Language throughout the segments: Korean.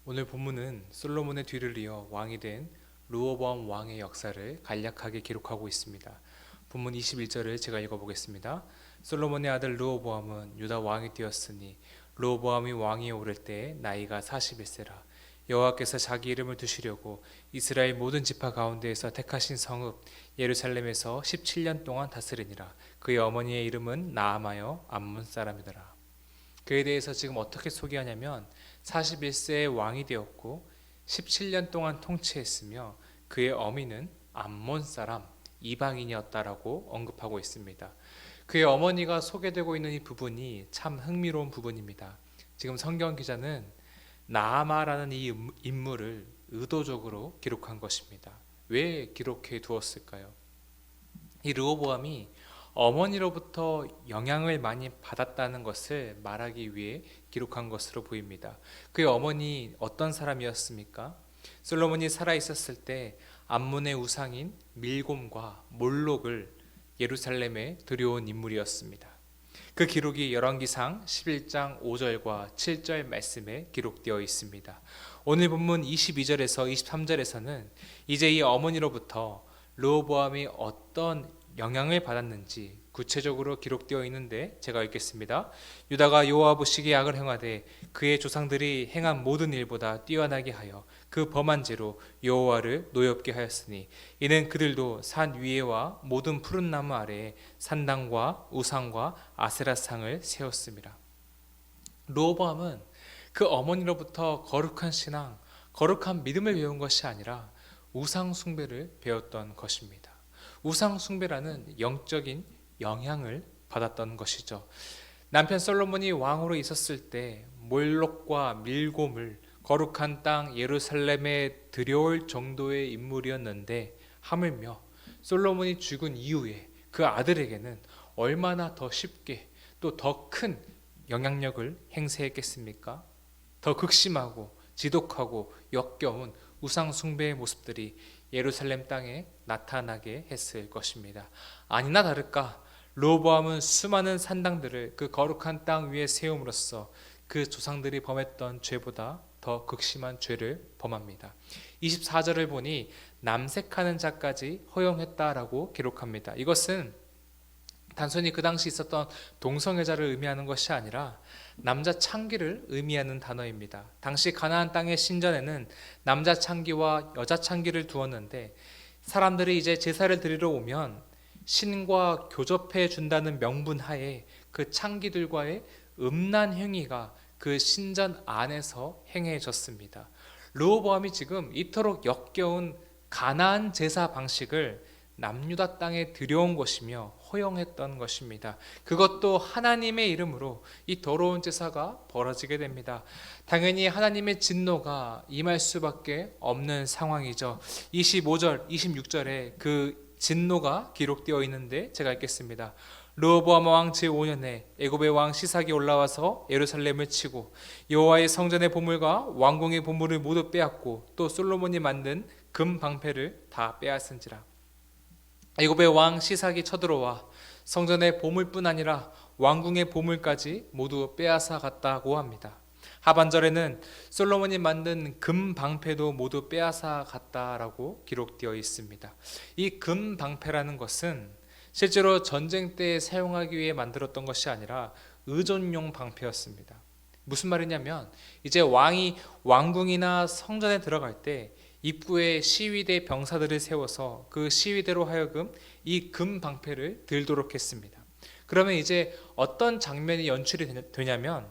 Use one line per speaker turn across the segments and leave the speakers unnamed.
오늘 본문은 솔로몬의 뒤를 이어 왕이 된 르호보암 왕의 역사를 간략하게 기록하고 있습니다. 본문 21절을 제가 읽어보겠습니다. 솔로몬의 아들 르호보암은 유다 왕이 되었으니 르호보암이 왕위에 오를 때 나이가 41세라. 여호와께서 자기 이름을 두시려고 이스라엘 모든 지파 가운데에서 택하신 성읍 예루살렘에서 17년 동안 다스리니라. 그의 어머니의 이름은 나아마여 암몬 사람이더라. 그에 대해서 지금 어떻게 소개하냐면 41세에 왕이 되었고 17년 동안 통치했으며 그의 어미는 암몬 사람 이방인이었다라고 언급하고 있습니다. 그의 어머니가 소개되고 있는 이 부분이 참 흥미로운 부분입니다. 지금 성경 기자는 나아마라는 이 인물을 의도적으로 기록한 것입니다. 왜 기록해 두었을까요? 이 르호보암이 어머니로부터 영향을 많이 받았다는 것을 말하기 위해 기록한 것으로 보입니다. 그의 어머니 어떤 사람이었습니까? 솔로몬이 살아 있었을 때 암몬의 우상인 밀곰과 몰록을 예루살렘에 들여온 인물이었습니다. 그 기록이 열왕기상 11장 5절과 7절 말씀에 기록되어 있습니다. 오늘 본문 22절에서 23절에서는 이제 이 어머니로부터 르호보암이 어떤 영향을 받았는지 구체적으로 기록되어 있는데 제가 읽겠습니다. 유다가 여호와 보시기에 악을 행하되 그의 조상들이 행한 모든 일보다 뛰어나게 하여 그 범한 죄로 여호와를 노엽게 하였으니 이는 그들도 산 위에와 모든 푸른 나무 아래에 산당과 우상과 아세라상을 세웠습니다. 르호보암은 그 어머니로부터 거룩한 신앙, 거룩한 믿음을 배운 것이 아니라 우상 숭배를 배웠던 것입니다. 우상 숭배라는 영적인 영향을 받았던 것이죠. 남편 솔로몬이 왕으로 있었을 때 몰록과 밀곰을 거룩한 땅 예루살렘에 들여올 정도의 인물이었는데 하물며 솔로몬이 죽은 이후에 그 아들에게는 얼마나 더 쉽게 또 더 큰 영향력을 행사했겠습니까? 더 극심하고 지독하고 역겨운 우상 숭배의 모습들이 예루살렘 땅에 나타나게 했을 것입니다. 아니나 다를까 르호보암은 수많은 산당들을 그 거룩한 땅 위에 세움으로써 그 조상들이 범했던 죄보다 더 극심한 죄를 범합니다. 24절을 보니 남색하는 자까지 허용했다라고 기록합니다. 이것은 단순히 그 당시 있었던 동성애자를 의미하는 것이 아니라 남자 창기를 의미하는 단어입니다. 당시 가나안 땅의 신전에는 남자 창기와 여자 창기를 두었는데 사람들이 이제 제사를 드리러 오면 신과 교접해 준다는 명분 하에 그 창기들과의 음란 행위가 그 신전 안에서 행해졌습니다. 르호보암이 지금 이토록 역겨운 가나안 제사 방식을 남유다 땅에 들여온 것이며 허용했던 것입니다. 그것도 하나님의 이름으로 이 더러운 제사가 벌어지게 됩니다. 당연히 하나님의 진노가 임할 수밖에 없는 상황이죠. 25절, 26절에 그 진노가 기록되어 있는데 제가 읽겠습니다. 르호보암 왕 제5년에 애굽의 왕 시삭이 올라와서 예루살렘을 치고 여호와의 성전의 보물과 왕궁의 보물을 모두 빼앗고 또 솔로몬이 만든 금 방패를 다 빼앗은지라. 애굽의 왕 시삭이 쳐들어와 성전의 보물뿐 아니라 왕궁의 보물까지 모두 빼앗아 갔다고 합니다. 하반절에는 솔로몬이 만든 금 방패도 모두 빼앗아 갔다라고 기록되어 있습니다. 이 금 방패라는 것은 실제로 전쟁 때 사용하기 위해 만들었던 것이 아니라 의존용 방패였습니다. 무슨 말이냐면 이제 왕이 왕궁이나 성전에 들어갈 때 입구에 시위대 병사들을 세워서 그 시위대로 하여금 이 금 방패를 들도록 했습니다. 그러면 이제 어떤 장면이 연출이 되냐면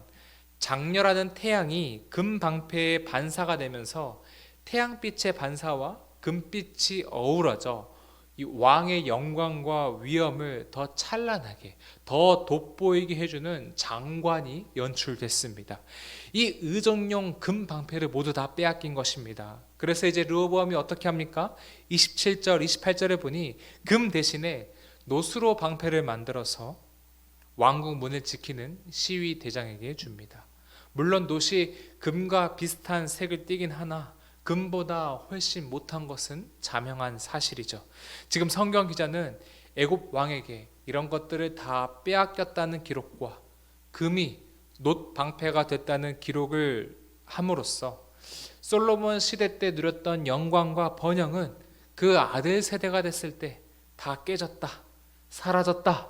장렬하는 태양이 금 방패의 반사가 되면서 태양빛의 반사와 금빛이 어우러져 이 왕의 영광과 위엄을 더 찬란하게 더 돋보이게 해주는 장관이 연출됐습니다. 이 의정용 금 방패를 모두 다 빼앗긴 것입니다. 그래서 이제 르호보암이 어떻게 합니까? 27절 28절에 보니 금 대신에 노수로 방패를 만들어서 왕궁 문을 지키는 시위 대장에게 줍니다. 물론 놋이 금과 비슷한 색을 띠긴 하나 금보다 훨씬 못한 것은 자명한 사실이죠. 지금 성경 기자는 애굽 왕에게 이런 것들을 다 빼앗겼다는 기록과 금이 놋 방패가 됐다는 기록을 함으로써 솔로몬 시대 때 누렸던 영광과 번영은 그 아들 세대가 됐을 때 다 깨졌다, 사라졌다,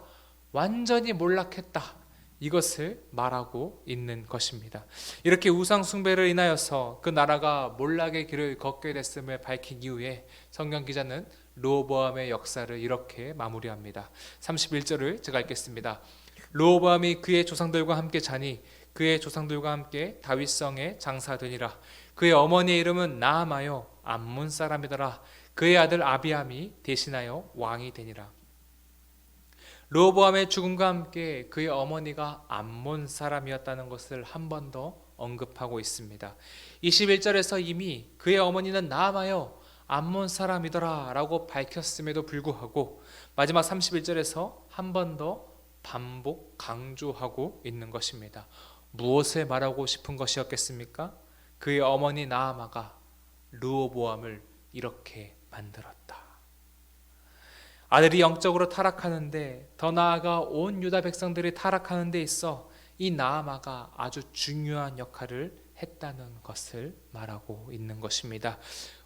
완전히 몰락했다, 이것을 말하고 있는 것입니다. 이렇게 우상 숭배를 인하여서 그 나라가 몰락의 길을 걷게 됐음을 밝힌 이후에 성경 기자는 르호보암의 역사를 이렇게 마무리합니다. 31절을 제가 읽겠습니다. 르호보암이 그의 조상들과 함께 자니 그의 조상들과 함께 다윗성에 장사되니라. 그의 어머니의 이름은 나아마요 암몬 사람이더라. 그의 아들 아비암이 대신하여 왕이 되니라. 르호보암의 죽음과 함께 그의 어머니가 암몬 사람이었다는 것을 한 번 더 언급하고 있습니다. 21절에서 이미 그의 어머니는 나아마요 암몬 사람이더라 라고 밝혔음에도 불구하고 마지막 31절에서 한 번 더 반복 강조하고 있는 것입니다. 무엇을 말하고 싶은 것이었겠습니까? 그의 어머니 나아마가 르호보암을 이렇게 만들었다. 아들이 영적으로 타락하는데, 더 나아가 온 유다 백성들이 타락하는 데 있어 이 나아마가 아주 중요한 역할을 했다는 것을 말하고 있는 것입니다.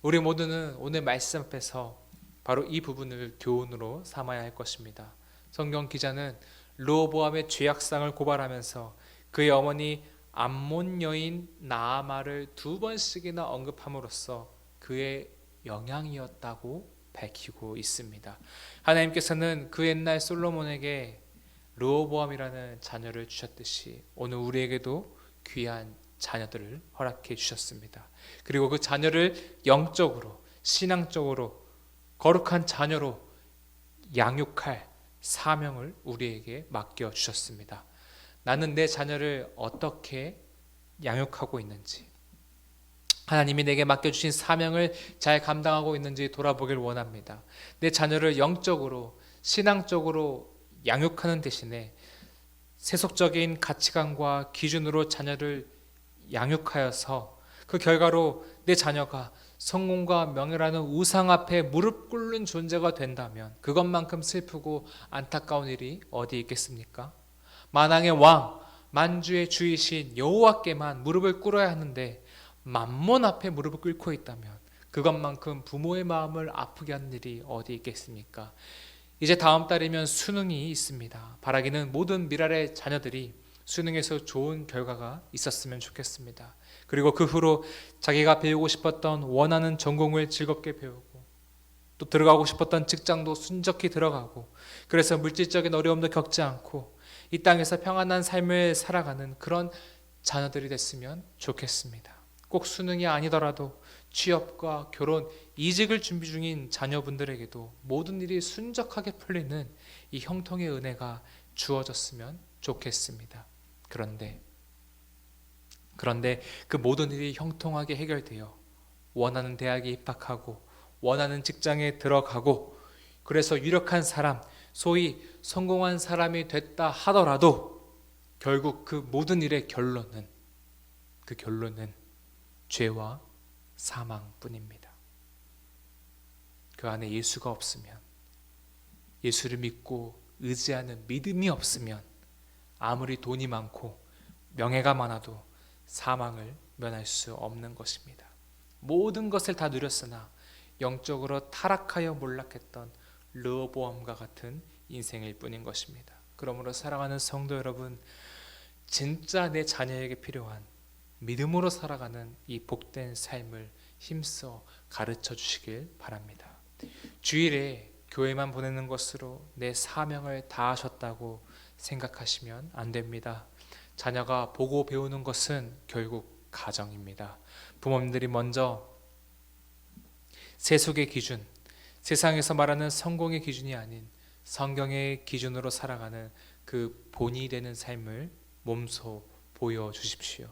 우리 모두는 오늘 말씀 앞에서 바로 이 부분을 교훈으로 삼아야 할 것입니다. 성경 기자는 르호보암의 죄악상을 고발하면서 그의 어머니 암몬 여인 나아마를 2번씩이나 언급함으로써 그의 영향이었다고 밝히고 있습니다. 하나님께서는 그 옛날 솔로몬에게 르호보암이라는 자녀를 주셨듯이 오늘 우리에게도 귀한 자녀들을 허락해 주셨습니다. 그리고 그 자녀를 영적으로, 신앙적으로 거룩한 자녀로 양육할 사명을 우리에게 맡겨 주셨습니다. 나는 내 자녀를 어떻게 양육하고 있는지, 하나님이 내게 맡겨주신 사명을 잘 감당하고 있는지 돌아보길 원합니다. 내 자녀를 영적으로, 신앙적으로 양육하는 대신에 세속적인 가치관과 기준으로 자녀를 양육하여서 그 결과로 내 자녀가 성공과 명예라는 우상 앞에 무릎 꿇는 존재가 된다면 그것만큼 슬프고 안타까운 일이 어디 있겠습니까? 만왕의 왕, 만주의 주이신 여호와께만 무릎을 꿇어야 하는데 만몬 앞에 무릎을 꿇고 있다면 그것만큼 부모의 마음을 아프게 하는 일이 어디 있겠습니까? 이제 다음 달이면 수능이 있습니다. 바라기는 모든 미랄의 자녀들이 수능에서 좋은 결과가 있었으면 좋겠습니다. 그리고 그 후로 자기가 배우고 싶었던 원하는 전공을 즐겁게 배우고 또 들어가고 싶었던 직장도 순적히 들어가고, 그래서 물질적인 어려움도 겪지 않고 이 땅에서 평안한 삶을 살아가는 그런 자녀들이 됐으면 좋겠습니다. 꼭 수능이 아니더라도 취업과 결혼, 이직을 준비 중인 자녀분들에게도 모든 일이 순적하게 풀리는 이 형통의 은혜가 주어졌으면 좋겠습니다. 그런데 그 모든 일이 형통하게 해결되어 원하는 대학에 입학하고 원하는 직장에 들어가고 그래서 유력한 사람, 소위 성공한 사람이 됐다 하더라도 결국 그 모든 일의 결론은 죄와 사망뿐입니다. 그 안에 예수가 없으면, 예수를 믿고 의지하는 믿음이 없으면 아무리 돈이 많고 명예가 많아도 사망을 면할 수 없는 것입니다. 모든 것을 다 누렸으나 영적으로 타락하여 몰락했던 르호보암과 같은 인생일 뿐인 것입니다. 그러므로 사랑하는 성도 여러분, 진짜 내 자녀에게 필요한 믿음으로 살아가는 이 복된 삶을 힘써 가르쳐 주시길 바랍니다. 주일에 교회만 보내는 것으로 내 사명을 다하셨다고 생각하시면 안 됩니다. 자녀가 보고 배우는 것은 결국 가정입니다. 부모님들이 먼저 세속의 기준, 세상에서 말하는 성공의 기준이 아닌 성경의 기준으로 살아가는 그 본이 되는 삶을 몸소 보여주십시오.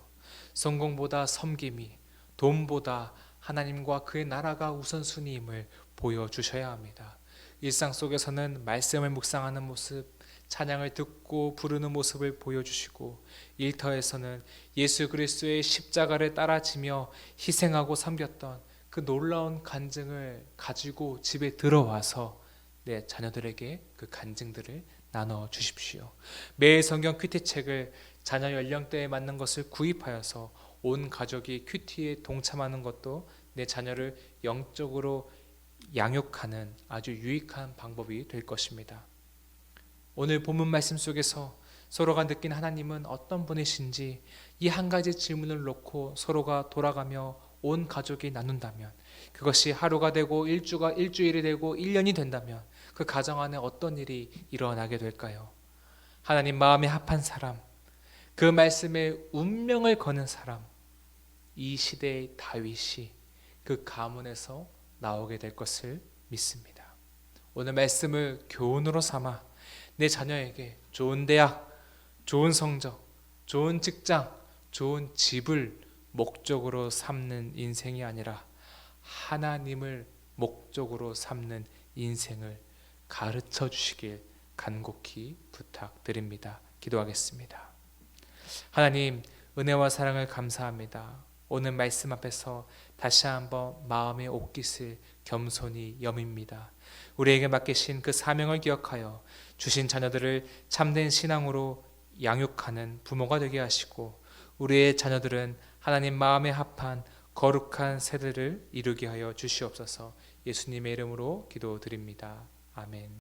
성공보다 섬김이, 돈보다 하나님과 그의 나라가 우선순위임을 보여주셔야 합니다. 일상 속에서는 말씀을 묵상하는 모습, 찬양을 듣고 부르는 모습을 보여주시고, 일터에서는 예수 그리스도의 십자가를 따라지며 희생하고 섬겼던 그 놀라운 간증을 가지고 집에 들어와서 내 자녀들에게 그 간증들을 나눠 주십시오. 매일 성경 큐티책을 자녀 연령대에 맞는 것을 구입하여서 온 가족이 큐티에 동참하는 것도 내 자녀를 영적으로 양육하는 아주 유익한 방법이 될 것입니다. 오늘 본문 말씀 속에서 서로가 느낀 하나님은 어떤 분이신지 이 한 가지 질문을 놓고 서로가 돌아가며 온 가족이 나눈다면, 그것이 하루가 되고 일주일이 되고 1년이 된다면 그 가정 안에 어떤 일이 일어나게 될까요? 하나님 마음에 합한 사람, 그 말씀에 운명을 거는 사람, 이 시대의 다윗이 그 가문에서 나오게 될 것을 믿습니다. 오늘 말씀을 교훈으로 삼아 내 자녀에게 좋은 대학, 좋은 성적, 좋은 직장, 좋은 집을 목적으로 삼는 인생이 아니라 하나님을 목적으로 삼는 인생을 가르쳐 주시길 간곡히 부탁드립니다. 기도하겠습니다. 하나님, 은혜와 사랑을 감사합니다. 오늘 말씀 앞에서 다시 한번 마음의 옷깃을 겸손히 여밉니다. 우리에게 맡기신 그 사명을 기억하여 주신 자녀들을 참된 신앙으로 양육하는 부모가 되게 하시고, 우리의 자녀들은 하나님 마음에 합한 거룩한 세대를 이루게 하여 주시옵소서. 예수님의 이름으로 기도드립니다. 아멘.